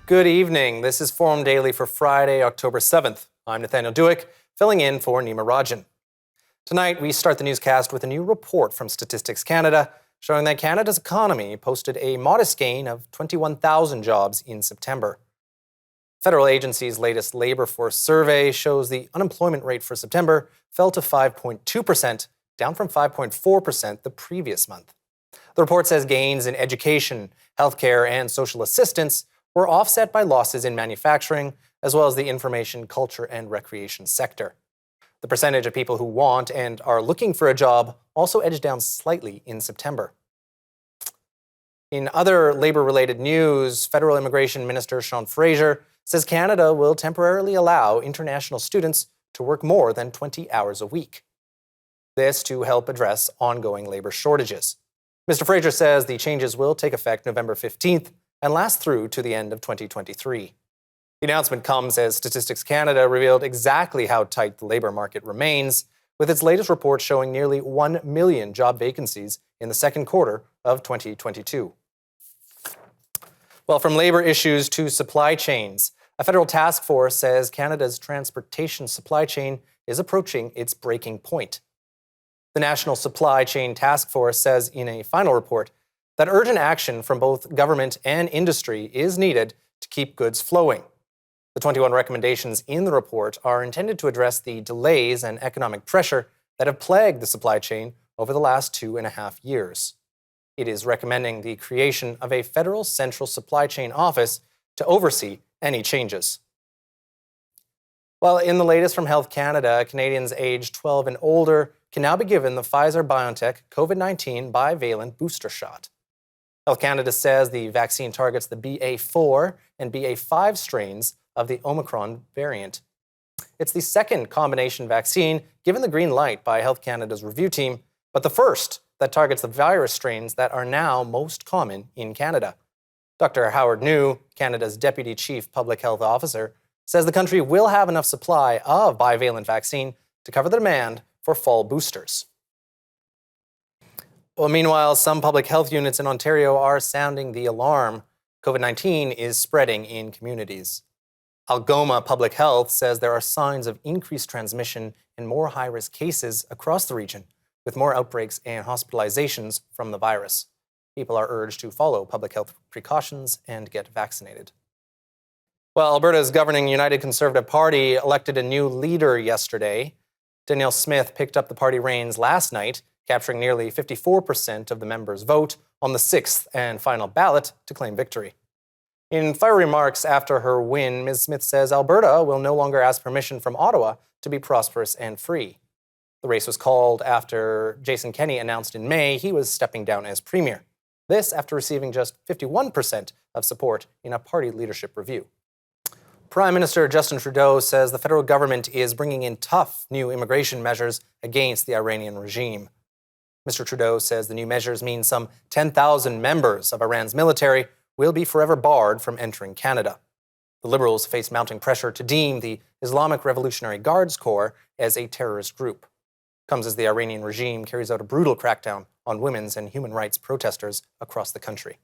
Good evening. This is Forum Daily for Friday, October 7th. I'm Nathaniel Dewick, filling in for Nima Rajan. Tonight, we start the newscast with a new report from Statistics Canada showing that Canada's economy posted a modest gain of 21,000 jobs in September. Federal agency's latest labor force survey shows the unemployment rate for September fell to 5.2%, down from 5.4% the previous month. The report says gains in education, healthcare, and social assistance were offset by losses in manufacturing, as well as the information, culture, and recreation sector. The percentage of people who want and are looking for a job also edged down slightly in September. In other labor-related news, Federal Immigration Minister Sean Fraser says Canada will temporarily allow international students to work more than 20 hours a week. This to help address ongoing labor shortages. Mr. Fraser says the changes will take effect November 15th and last through to the end of 2023. The announcement comes as Statistics Canada revealed exactly how tight the labor market remains, with its latest report showing nearly 1 million job vacancies in the second quarter of 2022. Well, from labor issues to supply chains, a federal task force says Canada's transportation supply chain is approaching its breaking point. The National Supply Chain Task Force says in a final report that urgent action from both government and industry is needed to keep goods flowing. The 21 recommendations in the report are intended to address the delays and economic pressure that have plagued the supply chain over the last 2.5 years. It is recommending the creation of a federal central supply chain office to oversee any changes. Well, in the latest from Health Canada, Canadians aged 12 and older can now be given the Pfizer-BioNTech COVID-19 bivalent booster shot. Health Canada says the vaccine targets the BA4 and BA5 strains of the Omicron variant. It's the second combination vaccine given the green light by Health Canada's review team, but the first that targets the virus strains that are now most common in Canada. Dr. Howard New, Canada's Deputy Chief Public Health Officer, says the country will have enough supply of bivalent vaccine to cover the demand for fall boosters. Well, meanwhile, some public health units in Ontario are sounding the alarm. COVID-19 is spreading in communities. Algoma Public Health says there are signs of increased transmission and more high-risk cases across the region, with more outbreaks and hospitalizations from the virus. People are urged to follow public health precautions and get vaccinated. Well, Alberta's governing United Conservative Party elected a new leader yesterday. Danielle Smith picked up the party reins last night, capturing nearly 54% of the members' vote on the sixth and final ballot to claim victory. In fiery remarks after her win, Ms. Smith says Alberta will no longer ask permission from Ottawa to be prosperous and free. The race was called after Jason Kenney announced in May he was stepping down as premier. This after receiving just 51% of support in a party leadership review. Prime Minister Justin Trudeau says the federal government is bringing in tough new immigration measures against the Iranian regime. Mr. Trudeau says the new measures mean some 10,000 members of Iran's military will be forever barred from entering Canada. The Liberals face mounting pressure to deem the Islamic Revolutionary Guards Corps as a terrorist group. Comes as the Iranian regime carries out a brutal crackdown on women's and human rights protesters across the country.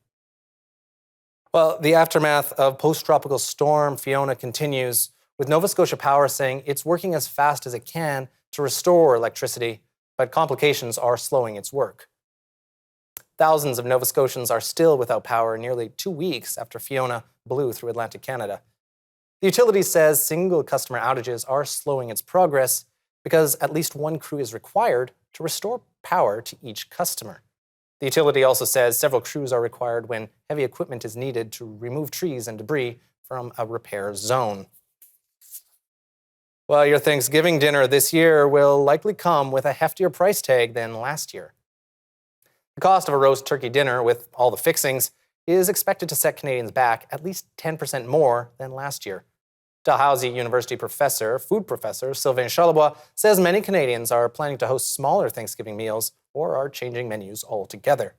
Well, the aftermath of post-tropical storm Fiona continues, with Nova Scotia Power saying it's working as fast as it can to restore electricity, but complications are slowing its work. Thousands of Nova Scotians are still without power nearly 2 weeks after Fiona blew through Atlantic Canada. The utility says single customer outages are slowing its progress because at least one crew is required to restore power to each customer. The utility also says several crews are required when heavy equipment is needed to remove trees and debris from a repair zone. Well, your Thanksgiving dinner this year will likely come with a heftier price tag than last year. The cost of a roast turkey dinner with all the fixings is expected to set Canadians back at least 10% more than last year. Dalhousie University food professor Sylvain Charlebois says many Canadians are planning to host smaller Thanksgiving meals or are changing menus altogether.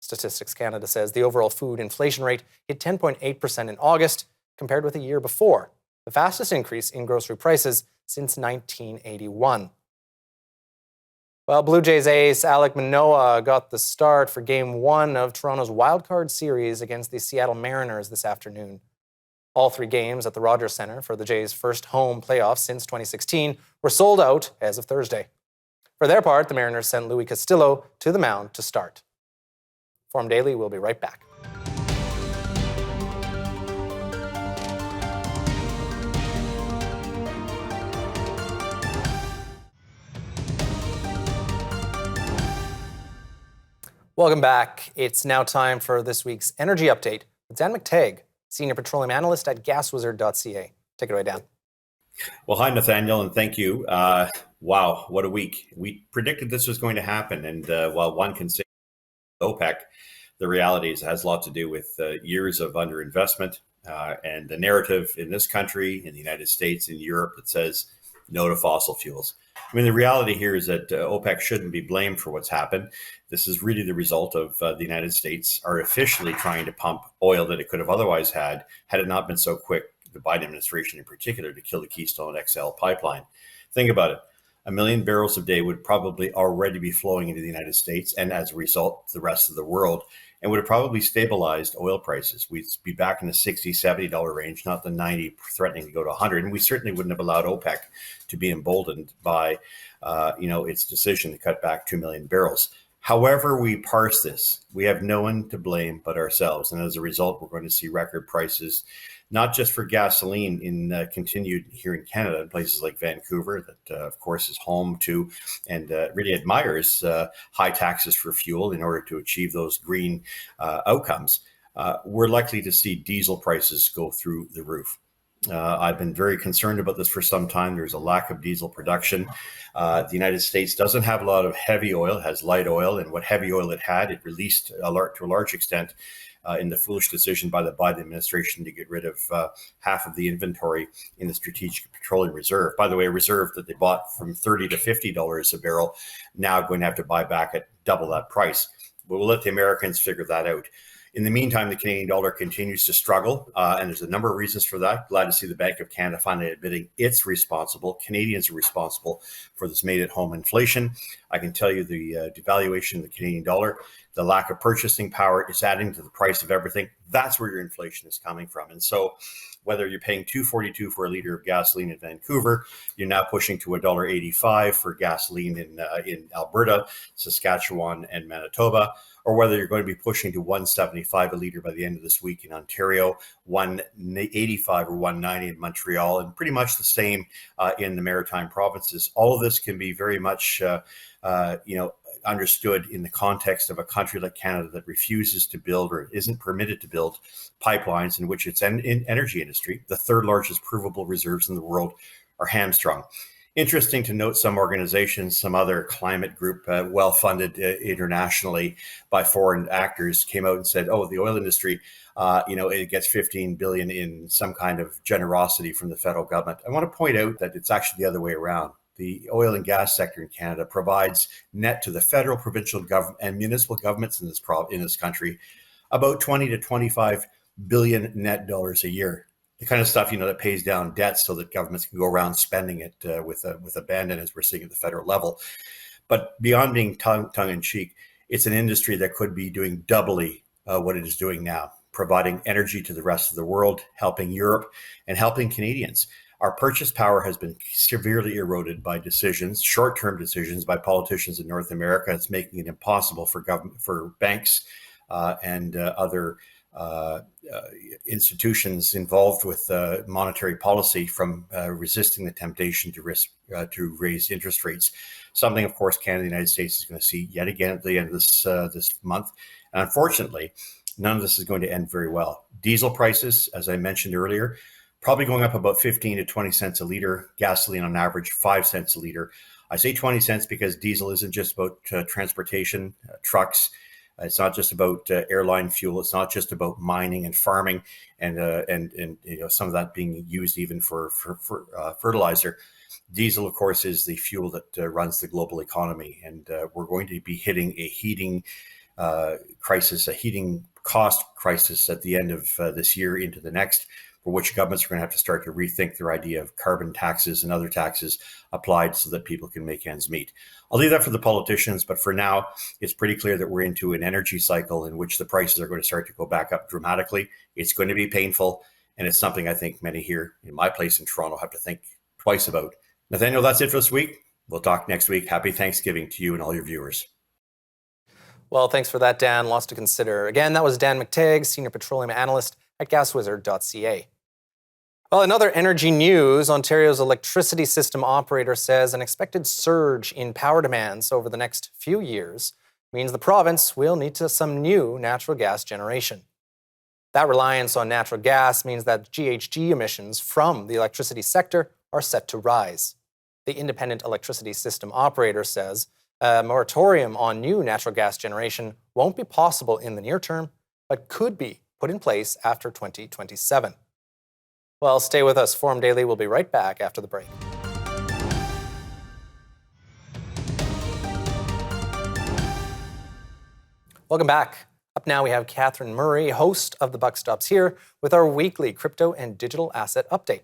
Statistics Canada says the overall food inflation rate hit 10.8% in August, compared with a year before, the fastest increase in grocery prices since 1981. Well, Blue Jays ace Alek Manoah got the start for Game 1 of Toronto's wildcard series against the Seattle Mariners this afternoon. All 3 games at the Rogers Centre for the Jays' first home playoffs since 2016 were sold out as of Thursday. For their part, the Mariners sent Luis Castillo to the mound to start. Forum Daily will be right back. Welcome back. It's now time for this week's Energy Update with Dan McTeague, Senior Petroleum Analyst at GasWizard.ca. Take it away, Dan. Well, hi, Nathaniel, and thank you. Wow, what a week. We predicted this was going to happen, and while one can say OPEC, the reality is it has a lot to do with years of underinvestment and the narrative in this country, in the United States, in Europe that says no to fossil fuels. I mean, the reality here is that OPEC shouldn't be blamed for what's happened. This is really the result of the United States artificially trying to pump oil that it could have otherwise had it not been so quick, the Biden administration in particular, to kill the Keystone XL pipeline. Think about it. 1 million barrels a day would probably already be flowing into the United States and as a result, the rest of the world, and would have probably stabilized oil prices. We'd be back in the $60, $70 range, not the 90 threatening to go to 100. And we certainly wouldn't have allowed OPEC to be emboldened by, its decision to cut back 2 million barrels. However we parse this, we have no one to blame but ourselves. And as a result, we're going to see record prices, not just for gasoline continued here in Canada, in places like Vancouver, that of course is home to and really admires high taxes for fuel in order to achieve those green outcomes. We're likely to see diesel prices go through the roof. I've been very concerned about this for some time. There's a lack of diesel production. The United States doesn't have a lot of heavy oil, it has light oil, and what heavy oil it had, it released to a large extent in the foolish decision by the Biden administration to get rid of half of the inventory in the Strategic Petroleum Reserve. By the way, a reserve that they bought from $30 to $50 a barrel, now going to have to buy back at double that price. But we'll let the Americans figure that out. In the meantime, the Canadian dollar continues to struggle, and there's a number of reasons for that. Glad to see the Bank of Canada finally admitting Canadians are responsible for this made-at-home inflation. I can tell you the devaluation of the Canadian dollar, the lack of purchasing power is adding to the price of everything. That's where your inflation is coming from. And so whether you're paying $2.42 for a liter of gasoline in Vancouver, you're now pushing to $1.85 for gasoline in Alberta, Saskatchewan, and Manitoba, or whether you're going to be pushing to $1.75 a liter by the end of this week in Ontario, $1.85 or $1.90 in Montreal, and pretty much the same in the Maritime provinces. All of this can be very much, understood in the context of a country like Canada that refuses to build or isn't permitted to build pipelines in which its energy industry, the third largest provable reserves in the world, are hamstrung. Interesting to note, some organizations, some other climate group, well-funded internationally by foreign actors, came out and said, oh, the oil industry, it gets $15 billion in some kind of generosity from the federal government. I want to point out that it's actually the other way around. The oil and gas sector in Canada provides net to the federal, provincial government, and municipal governments in this country about 20 to 25 billion net dollars a year. The kind of stuff that pays down debts so that governments can go around spending it with abandon, as we're seeing at the federal level. But beyond being tongue in cheek, it's an industry that could be doing doubly what it is doing now, providing energy to the rest of the world, helping Europe, and helping Canadians. Our purchase power has been severely eroded by decisions, short-term decisions by politicians in North America. It's making it impossible for banks and other institutions involved with monetary policy from resisting the temptation to raise interest rates. Something, of course, Canada and the United States is going to see yet again at the end of this month. And unfortunately, none of this is going to end very well. Diesel prices, as I mentioned earlier, probably going up about 15 to 20 cents a liter. Gasoline on average, 5 cents a liter. I say 20 cents because diesel isn't just about transportation, trucks. It's not just about airline fuel. It's not just about mining and farming, and some of that being used even for fertilizer. Diesel, of course, is the fuel that runs the global economy, and we're going to be hitting a heating crisis, a heating cost crisis at the end of this year into the next, for which governments are going to have to start to rethink their idea of carbon taxes and other taxes applied so that people can make ends meet. I'll leave that for the politicians, but for now, it's pretty clear that we're into an energy cycle in which the prices are going to start to go back up dramatically. It's going to be painful, And it's something I think many here in my place in Toronto have to think twice about. Nathaniel, that's it for this week. We'll talk next week. Happy Thanksgiving to you and all your viewers. Well, thanks for that, Dan. Lots to consider. Again, that was Dan McTagg, Senior Petroleum Analyst at GasWizard.ca. Well, in other energy news, Ontario's electricity system operator says an expected surge in power demands over the next few years means the province will need some new natural gas generation. That reliance on natural gas means that GHG emissions from the electricity sector are set to rise. The independent electricity system operator says a moratorium on new natural gas generation won't be possible in the near term, but could be put in place after 2027. Well, stay with us. Forum Daily will be right back after the break. Welcome back. Up now, we have Catherine Murray, host of The Buck Stops Here, with our weekly crypto and digital asset update.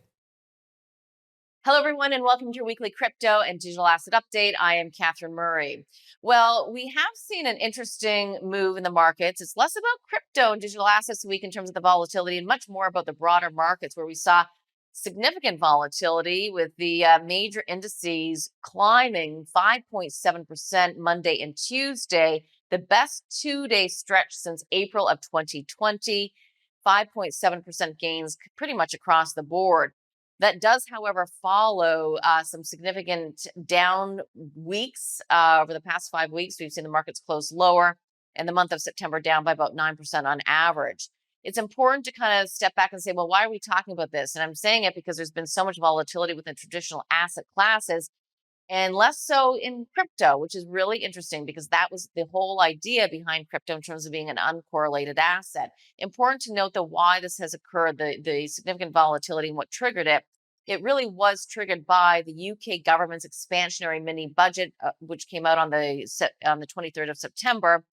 Hello, everyone, and welcome to your weekly crypto and digital asset update. I am Catherine Murray. Well, we have seen an interesting move in the markets. It's less about crypto and digital assets this week in terms of the volatility and much more about the broader markets, where we saw significant volatility with the major indices climbing 5.7% Monday and Tuesday, the best two-day stretch since April of 2020, 5.7% gains pretty much across the board. That does, however, follow some significant down weeks. Over the past 5 weeks, we've seen the markets close lower, and the month of September down by about 9% on average. It's important to kind of step back and say, well, why are we talking about this? And I'm saying it because there's been so much volatility within traditional asset classes and less so in crypto, which is really interesting because that was the whole idea behind crypto in terms of being an uncorrelated asset. Important to note that why this has occurred, the significant volatility and what triggered it. It really was triggered by the UK government's expansionary mini budget, which came out on the 23rd of September.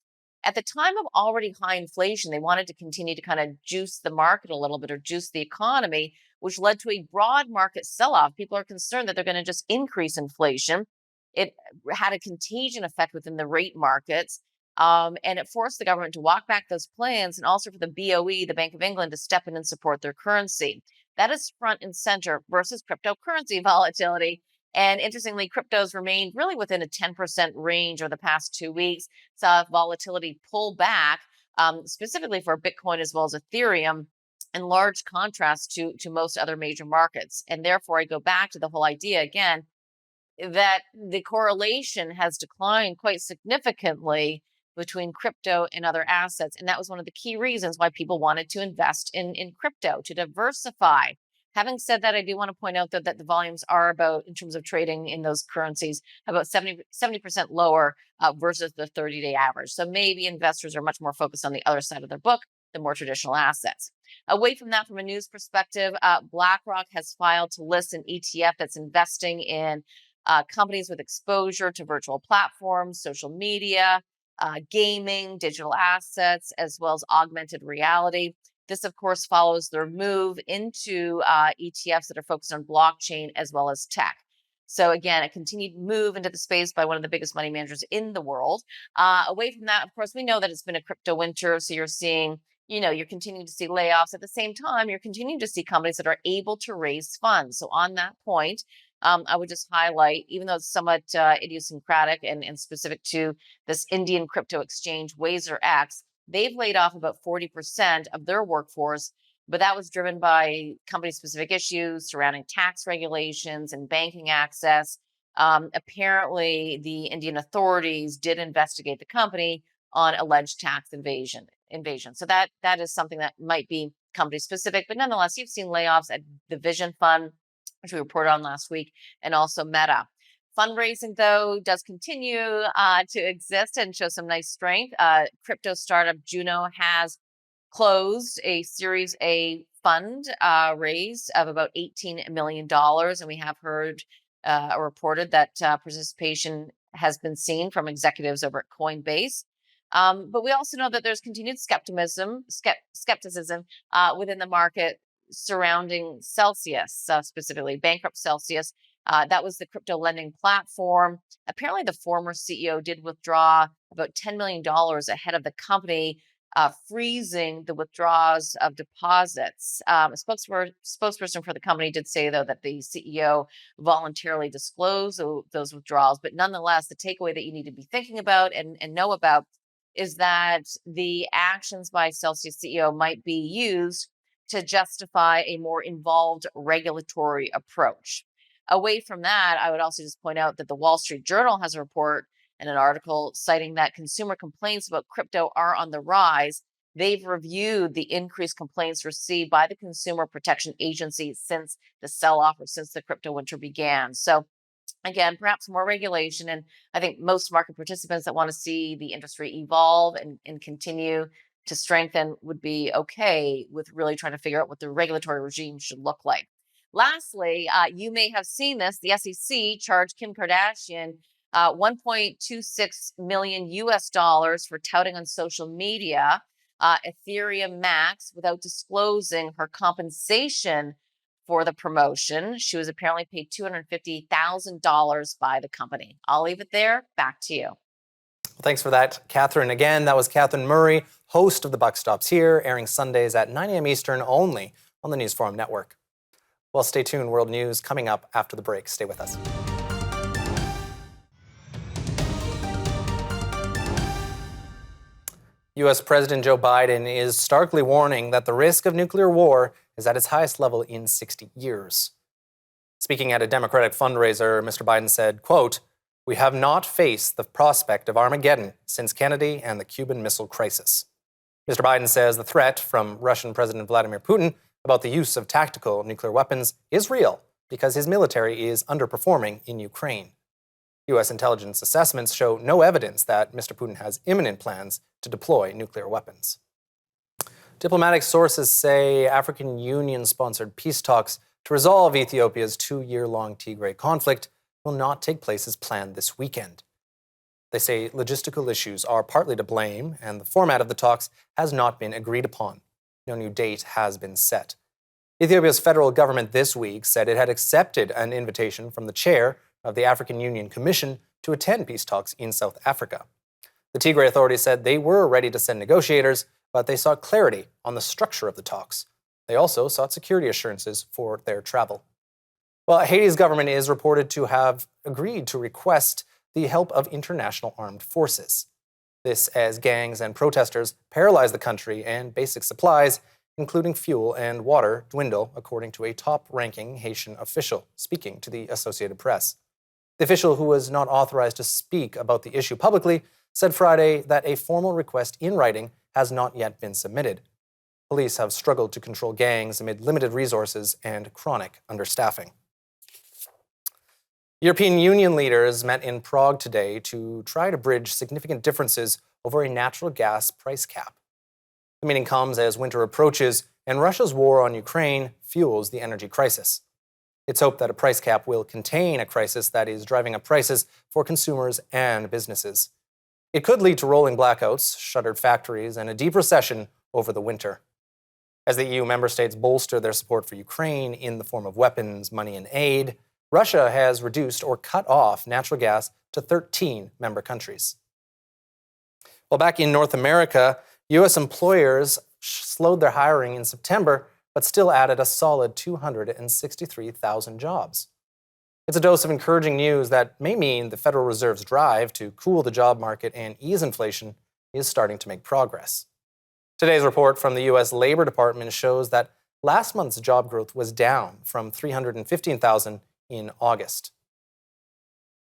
At the time of already high inflation, they wanted to continue to kind of juice the market a little bit or juice the economy, which led to a broad market sell-off. People are concerned that they're going to just increase inflation. It had a contagion effect within the rate markets, and it forced the government to walk back those plans and also for the BOE, the Bank of England, to step in and support their currency. That is front and center versus cryptocurrency volatility. And interestingly, cryptos remained really within a 10% range over the past 2 weeks. Saw volatility pull back, specifically for Bitcoin as well as Ethereum, in large contrast to most other major markets. And therefore, I go back to the whole idea again that the correlation has declined quite significantly between crypto and other assets. And that was one of the key reasons why people wanted to invest in crypto, to diversify. Having said that, I do want to point out that the volumes are about, in terms of trading in those currencies, about 70% lower versus the 30-day average. So maybe investors are much more focused on the other side of their book, the more traditional assets. Away from that, from a news perspective, BlackRock has filed to list an ETF that's investing in companies with exposure to virtual platforms, social media, gaming, digital assets, as well as augmented reality. This, of course, follows their move into ETFs that are focused on blockchain as well as tech. So again, a continued move into the space by one of the biggest money managers in the world. Away from that, of course, we know that it's been a crypto winter. So you're seeing, you're continuing to see layoffs. At the same time, you're continuing to see companies that are able to raise funds. So on that point, I would just highlight, even though it's somewhat idiosyncratic and specific to this Indian crypto exchange, WazirX, they've laid off about 40% of their workforce, but that was driven by company-specific issues surrounding tax regulations and banking access. Apparently, the Indian authorities did investigate the company on alleged tax invasion. So that is something that might be company-specific, but nonetheless, you've seen layoffs at the Vision Fund, which we reported on last week, and also Meta. Fundraising, though, does continue to exist and show some nice strength. Crypto startup Juno has closed a Series A fund raise of about $18 million. And we have heard or reported that participation has been seen from executives over at Coinbase. But we also know that there's continued skepticism within the market surrounding Celsius, specifically bankrupt Celsius. That was the crypto lending platform. Apparently, the former CEO did withdraw about $10 million ahead of the company freezing the withdrawals of deposits. A spokesperson for the company did say, though, that the CEO voluntarily disclosed those withdrawals. But nonetheless, the takeaway that you need to be thinking about and know about is that the actions by Celsius CEO might be used to justify a more involved regulatory approach. Away from that, I would also just point out that the Wall Street Journal has a report and an article citing that consumer complaints about crypto are on the rise. They've reviewed the increased complaints received by the Consumer Protection Agency since the sell-off or since the crypto winter began. So again, perhaps more regulation. And I think most market participants that want to see the industry evolve and continue to strengthen would be okay with really trying to figure out what the regulatory regime should look like. Lastly, you may have seen this. The SEC charged Kim Kardashian 1.26 million US dollars for touting on social media Ethereum Max without disclosing her compensation for the promotion. She was apparently paid $250,000 by the company. I'll leave it there. Back to you. Thanks for that, Catherine. Again, that was Catherine Murray, host of The Buck Stops Here, airing Sundays at 9 a.m. Eastern only on the News Forum Network. Well, stay tuned. World News coming up after the break. Stay with us. U.S. President Joe Biden is starkly warning that the risk of nuclear war is at its highest level in 60 years. Speaking at a Democratic fundraiser, Mr. Biden said, quote, "We have not faced the prospect of Armageddon since Kennedy and the Cuban Missile Crisis." Mr. Biden says the threat from Russian President Vladimir Putin about the use of tactical nuclear weapons is real because his military is underperforming in Ukraine. U.S. intelligence assessments show no evidence that Mr. Putin has imminent plans to deploy nuclear weapons. Diplomatic sources say African Union-sponsored peace talks to resolve Ethiopia's 2-year-long Tigray conflict will not take place as planned this weekend. They say logistical issues are partly to blame, and the format of the talks has not been agreed upon. No new date has been set. Ethiopia's federal government this week said it had accepted an invitation from the chair of the African Union Commission to attend peace talks in South Africa. The Tigray Authority said they were ready to send negotiators, but they sought clarity on the structure of the talks. They also sought security assurances for their travel. Well, Haiti's government is reported to have agreed to request the help of international armed forces. This as gangs and protesters paralyze the country and basic supplies, including fuel and water, dwindle, according to a top-ranking Haitian official speaking to the Associated Press. The official, who was not authorized to speak about the issue publicly, said Friday that a formal request in writing has not yet been submitted. Police have struggled to control gangs amid limited resources and chronic understaffing. European Union leaders met in Prague today to try to bridge significant differences over a natural gas price cap. The meeting comes as winter approaches and Russia's war on Ukraine fuels the energy crisis. It's hoped that a price cap will contain a crisis that is driving up prices for consumers and businesses. It could lead to rolling blackouts, shuttered factories, and a deep recession over the winter. As the EU member states bolster their support for Ukraine in the form of weapons, money, and aid, Russia has reduced or cut off natural gas to 13 member countries. Well, back in North America, U.S. employers slowed their hiring in September, but still added a solid 263,000 jobs. It's a dose of encouraging news that may mean the Federal Reserve's drive to cool the job market and ease inflation is starting to make progress. Today's report from the U.S. Labor Department shows that last month's job growth was down from 315,000 in August.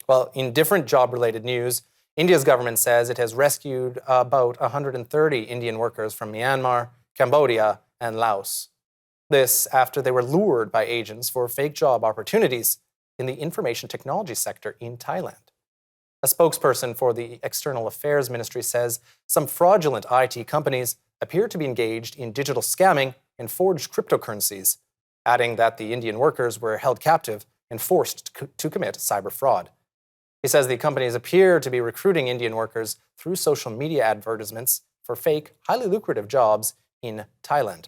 Well, in different job-related news, India's government says it has rescued about 130 Indian workers from Myanmar, Cambodia, and Laos. This after they were lured by agents for fake job opportunities in the information technology sector in Thailand. A spokesperson for the External Affairs Ministry says some fraudulent IT companies appear to be engaged in digital scamming and forged cryptocurrencies, adding that the Indian workers were held captive and forced to commit cyber fraud. He says the companies appear to be recruiting Indian workers through social media advertisements for fake, highly lucrative jobs in Thailand.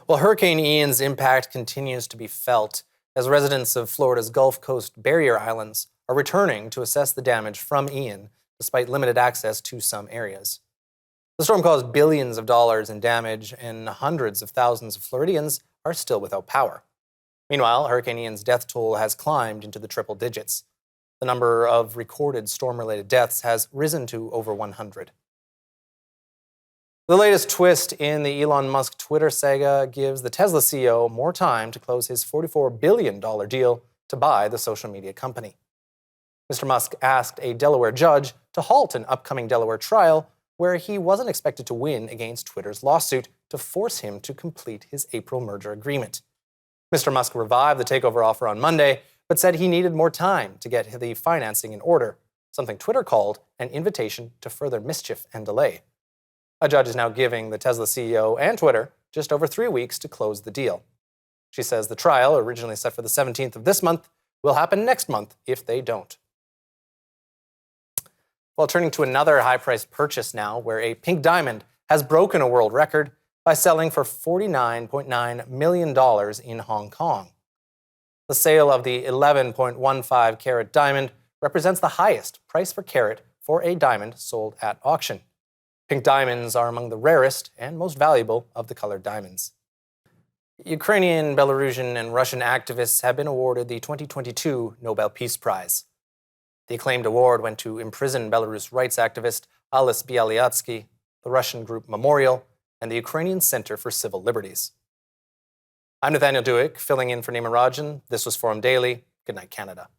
Well, Hurricane Ian's impact continues to be felt as residents of Florida's Gulf Coast barrier islands are returning to assess the damage from Ian, despite limited access to some areas. The storm caused billions of dollars in damage, and hundreds of thousands of Floridians are still without power. Meanwhile, Hurricane Ian's death toll has climbed into the triple digits. The number of recorded storm-related deaths has risen to over 100. The latest twist in the Elon Musk Twitter saga gives the Tesla CEO more time to close his $44 billion deal to buy the social media company. Mr. Musk asked a Delaware judge to halt an upcoming Delaware trial where he wasn't expected to win against Twitter's lawsuit to force him to complete his April merger agreement. Mr. Musk revived the takeover offer on Monday, but said he needed more time to get the financing in order, something Twitter called an invitation to further mischief and delay. A judge is now giving the Tesla CEO and Twitter just over 3 weeks to close the deal. She says the trial, originally set for the 17th of this month, will happen next month if they don't. Well, turning to another high-priced purchase now, where a pink diamond has broken a world record by selling for $49.9 million in Hong Kong. The sale of the 11.15 carat diamond represents the highest price per carat for a diamond sold at auction. Pink diamonds are among the rarest and most valuable of the colored diamonds. Ukrainian, Belarusian, and Russian activists have been awarded the 2022 Nobel Peace Prize. The acclaimed award went to imprisoned Belarus rights activist Ales Bialyatsky, the Russian group Memorial, and the Ukrainian Center for Civil Liberties. I'm Nathaniel Duick, filling in for Nima Rajan. This was Forum Daily. Good night, Canada.